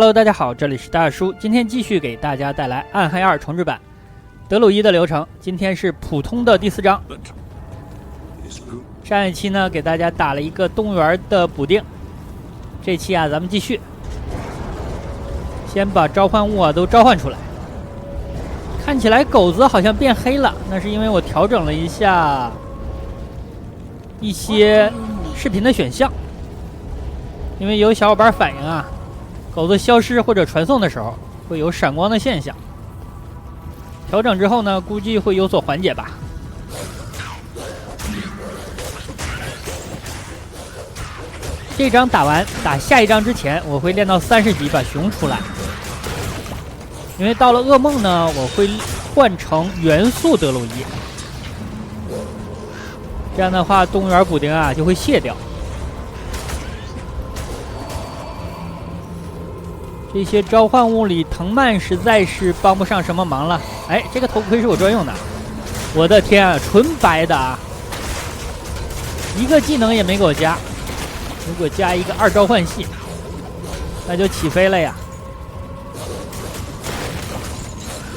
Hello， 大家好，这里是大叔，今天继续给大家带来《暗黑2重置版》德鲁伊的流程。今天是普通的第4章。上一期呢，给大家打了一个动物园的补丁，这期啊，咱们继续，先把召唤物啊都召唤出来。看起来狗子好像变黑了，那是因为我调整了一下一些视频的选项，因为有小伙伴反映啊。狗子消失或者传送的时候会有闪光的现象，调整之后呢，估计会有所缓解吧。这章打完，打下一章之前，我会练到30级把熊出来，因为到了噩梦呢，我会换成元素德鲁伊，这样的话动物园补丁啊就会卸掉。这些召唤物里，藤蔓实在是帮不上什么忙了。哎，这个头盔是我专用的，我的天啊，纯白的啊，一个技能也没给我加。如果加一个2召唤系，那就起飞了呀。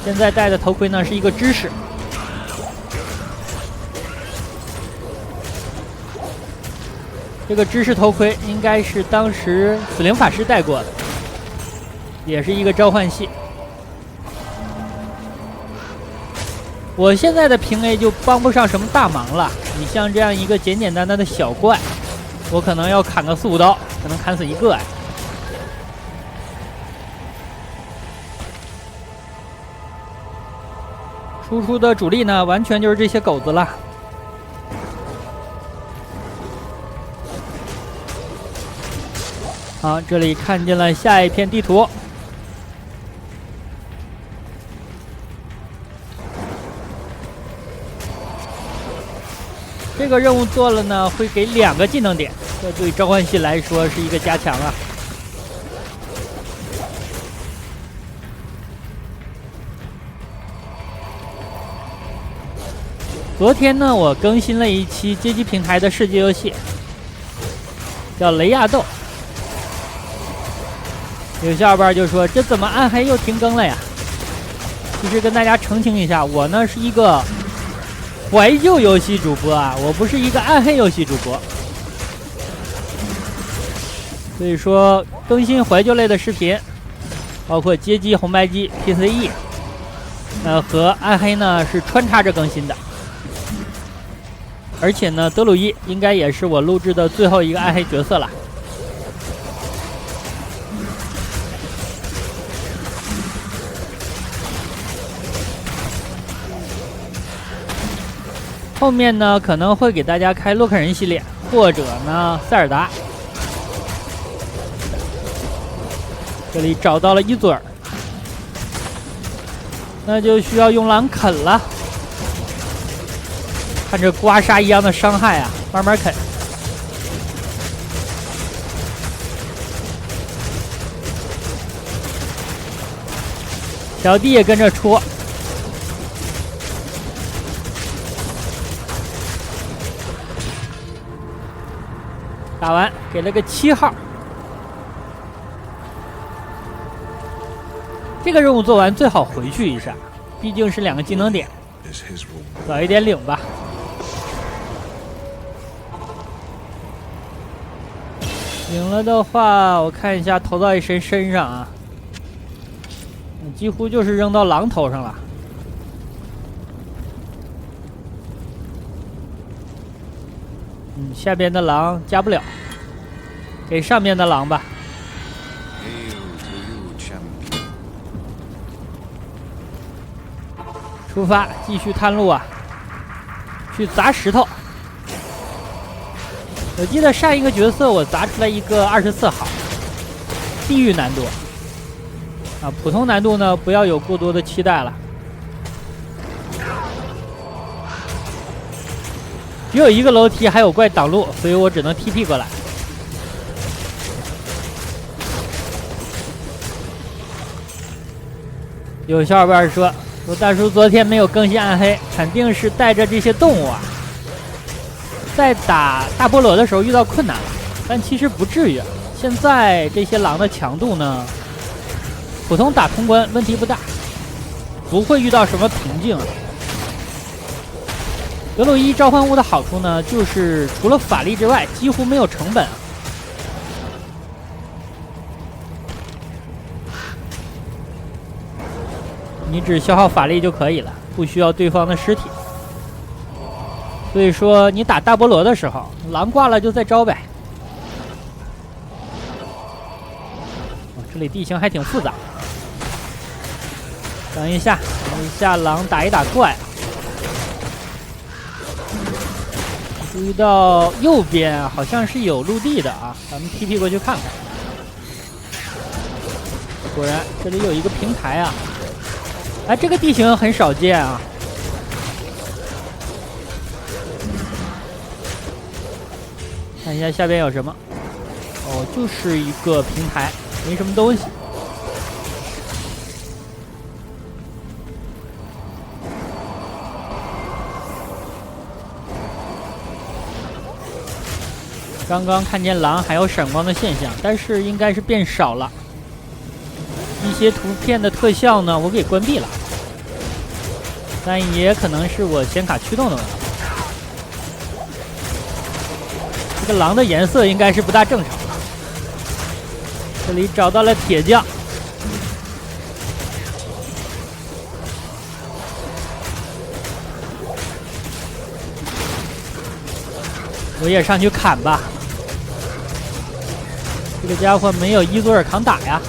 现在戴的头盔呢是一个知识，这个知识头盔应该是当时死灵法师戴过的。也是一个召唤系，我现在的平 A 就帮不上什么大忙了。你像这样一个简简单单的小怪，我可能要砍个4、5刀，可能砍死一个哎。输出的主力呢，完全就是这些狗子了。好，这里看见了下一片地图。这个任务做了呢，会给2个技能点，这对召唤系来说是一个加强啊。昨天呢，我更新了一期街机平台的世界游戏，叫雷亚斗。有小伙伴就说：“这怎么暗黑又停更了呀？”其实跟大家澄清一下，我呢是一个怀旧游戏主播啊，我不是一个暗黑游戏主播，所以说更新怀旧类的视频，包括街机、红白机、PCE， 和暗黑呢是穿插着更新的。而且呢，德鲁伊应该也是我录制的最后一个暗黑角色了。后面呢可能会给大家开洛克人系列，或者呢塞尔达。这里找到了伊佐尔，那就需要用狼啃了。看着刮痧一样的伤害啊，慢慢啃。小弟也跟着戳。打完给了个7号，这个任务做完最好回去一下，毕竟是2个技能点，早一点领吧。领了的话，我看一下投到谁身上啊，几乎就是扔到狼头上了。下边的狼加不了，给上面的狼吧。出发，继续探路啊，去砸石头。我记得上一个角色我砸出来一个24号，地狱难度啊，普通难度呢不要有过多的期待了。只有一个楼梯，还有怪挡路，所以我只能 TP 过来。有小伙伴说，大叔昨天没有更新暗黑，肯定是带着这些动物啊，在打大菠萝的时候遇到困难了，但其实不至于。现在这些狼的强度呢，普通打通关问题不大，不会遇到什么瓶颈。德鲁伊召唤物的好处呢，就是除了法力之外，几乎没有成本。你只消耗法力就可以了，不需要对方的尸体。所以说，你打大菠萝的时候，狼挂了就再招呗。这里地形还挺复杂。等一下狼打一打怪。注意到右边好像是有陆地的啊，咱们 TP 过去看看。果然这里有一个平台啊，哎，这个地形很少见啊。看一下下边有什么，哦，就是一个平台，没什么东西。刚刚看见狼还有闪光的现象，但是应该是变少了。一些图片的特效呢，我给关闭了，但也可能是我显卡驱动的问题。这个狼的颜色应该是不大正常。这里找到了铁匠，我也上去砍吧。这个家伙没有伊佐尔扛打呀。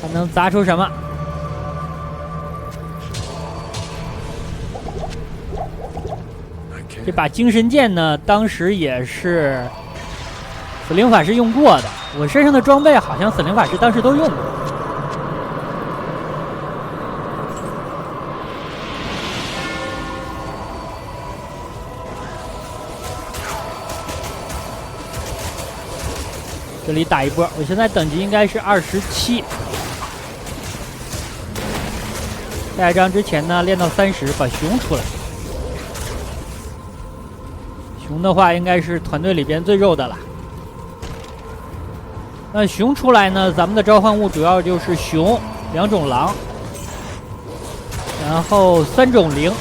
还能砸出什么？这把精神剑呢，当时也是死灵法师用过的。我身上的装备好像死灵法师当时都用过。这里打一波，我现在等级应该是27。下一章之前呢，练到30，把熊出来。熊的话应该是团队里边最肉的了。那熊出来呢，咱们的召唤物主要就是熊，2种狼，然后3种灵。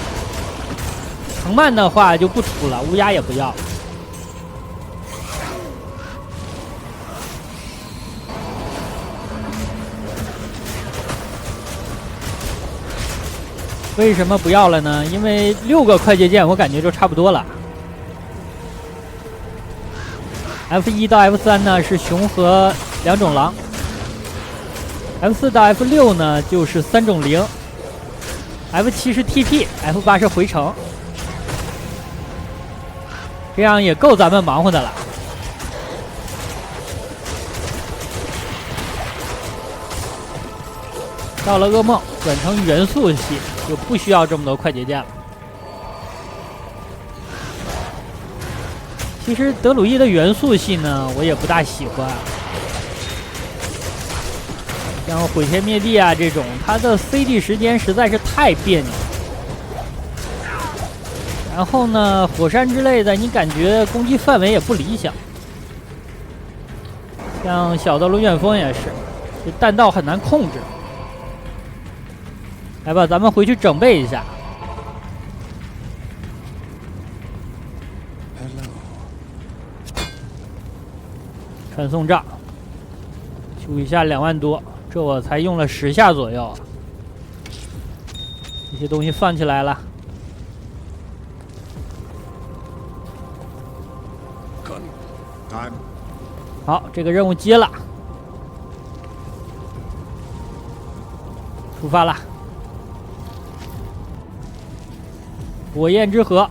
藤蔓的话就不出了，乌鸦也不要了。为什么不要了呢？因为6个快捷键我感觉就差不多了。F1 到 F3 呢是熊和2种狼 ，F4 到 F6 呢就是3种灵 ，F7 是 TP，F8 是回城，这样也够咱们忙活的了。到了噩梦，转成元素系就不需要这么多快捷键了。其实德鲁伊的元素系呢，我也不大喜欢，像毁天灭地啊这种，它的 CD 时间实在是太别扭。然后呢，火山之类的，你感觉攻击范围也不理想。像小德鲁远风也是，这弹道很难控制。来吧，咱们回去整备一下。传送杖，修一下2万多，这我才用了10下左右。这些东西放起来了。好，这个任务接了，出发了。火焰之河。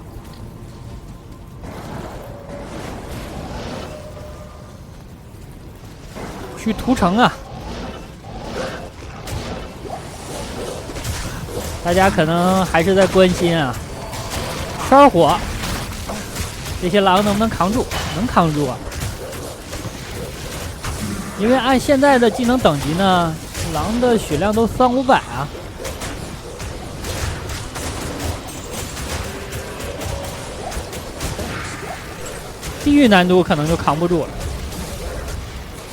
去屠城啊！大家可能还是在关心啊，烧火，这些狼能不能扛住？能扛住啊！因为按现在的技能等级呢，狼的血量都300-500啊。地狱难度可能就扛不住了。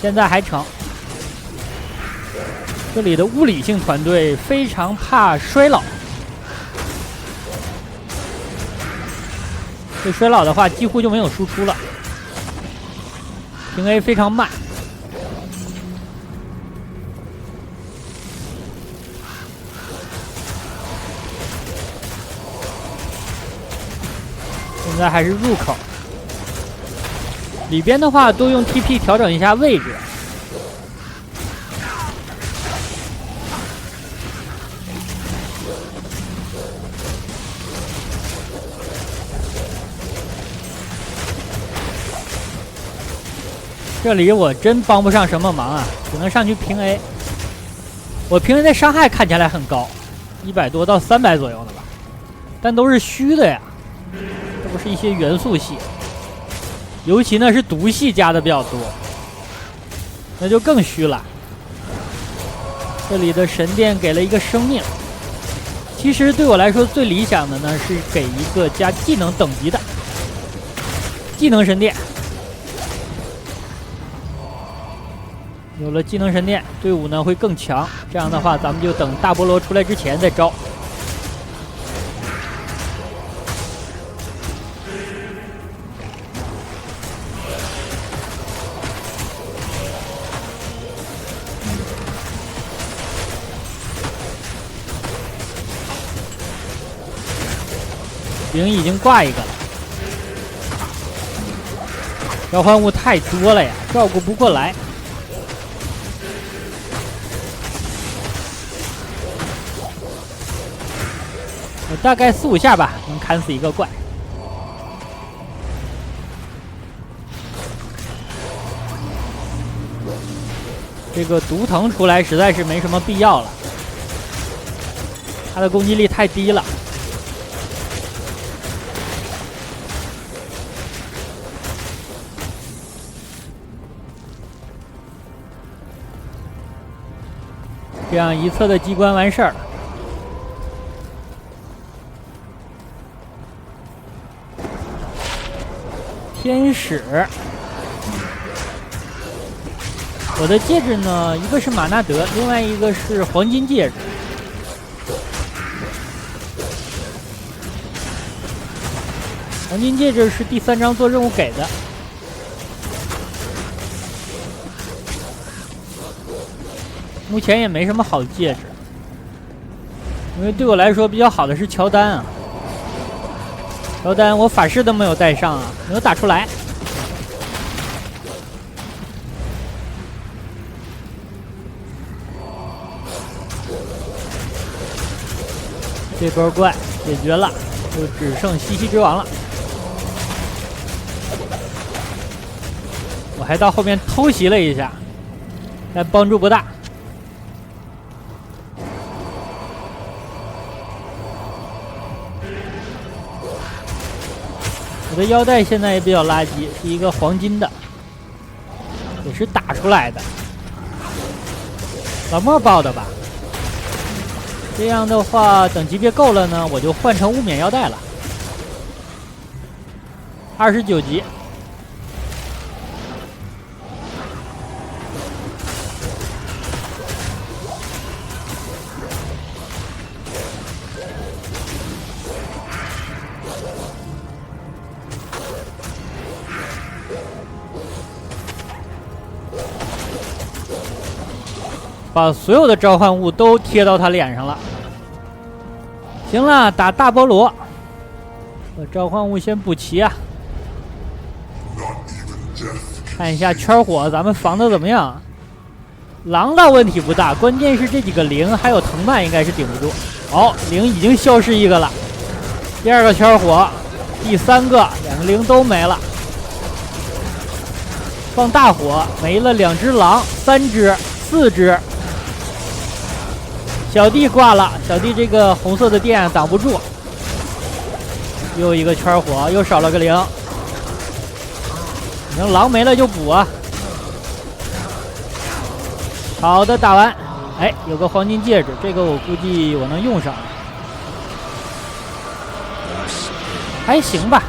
现在还成。这里的物理性团队非常怕衰老，这衰老的话几乎就没有输出了，平 A 非常慢。现在还是入口，里边的话多用 TP 调整一下位置。这里我真帮不上什么忙啊，只能上去平 A。我平 A 的伤害看起来很高，100多到300左右的吧，但都是虚的呀。这不是一些元素系，尤其呢是毒系加的比较多，那就更虚了。这里的神殿给了一个生命，其实对我来说最理想的呢是给一个加技能等级的技能神殿。有了技能神殿，队伍呢会更强。这样的话，咱们就等大菠萝出来之前再招。灵已经挂一个了，召唤物太多了呀，照顾不过来。我大概4、5下吧，能砍死一个怪。这个毒藤出来实在是没什么必要了，它的攻击力太低了。这样一侧的机关完事儿了。天使，我的戒指呢？一个是马纳德，另外一个是黄金戒指。黄金戒指是第3章做任务给的。目前也没什么好戒指，因为对我来说比较好的是乔丹啊。乔丹我法师都没有带上啊，没有打出来。这波怪解决了，就只剩西西之王了。我还到后面偷袭了一下，但帮助不大。我的腰带现在也比较垃圾，是一个黄金的，也是打出来的，老莫爆的吧？这样的话，等级别够了呢，我就换成物免腰带了。29级，把所有的召唤物都贴到他脸上了。行了，打大菠萝，把召唤物先补齐啊。看一下圈火，咱们防的怎么样？狼的问题不大，关键是这几个灵还有藤蔓应该是顶不住。好，灵已经消失一个了。第2个圈火，第3个2个灵都没了。放大火，没了2只狼，3只，4只。小弟挂了，小弟这个红色的电挡不住。又一个圈火，又少了个灵。能狼没了就补啊。好的，打完。哎，有个黄金戒指，这个我估计我能用上。还行吧。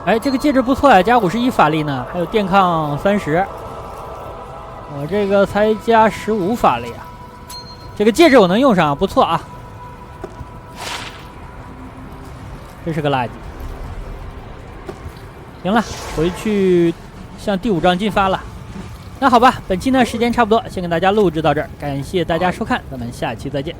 哎，这个戒指不错呀，加51法力呢，还有电抗30。我这个才加15法力啊，这个戒指我能用上，不错啊。这是个垃圾。行了，回去向第5章进发了。那好吧，本期呢时间差不多，先跟大家录制到这儿，感谢大家收看，咱们下期再见。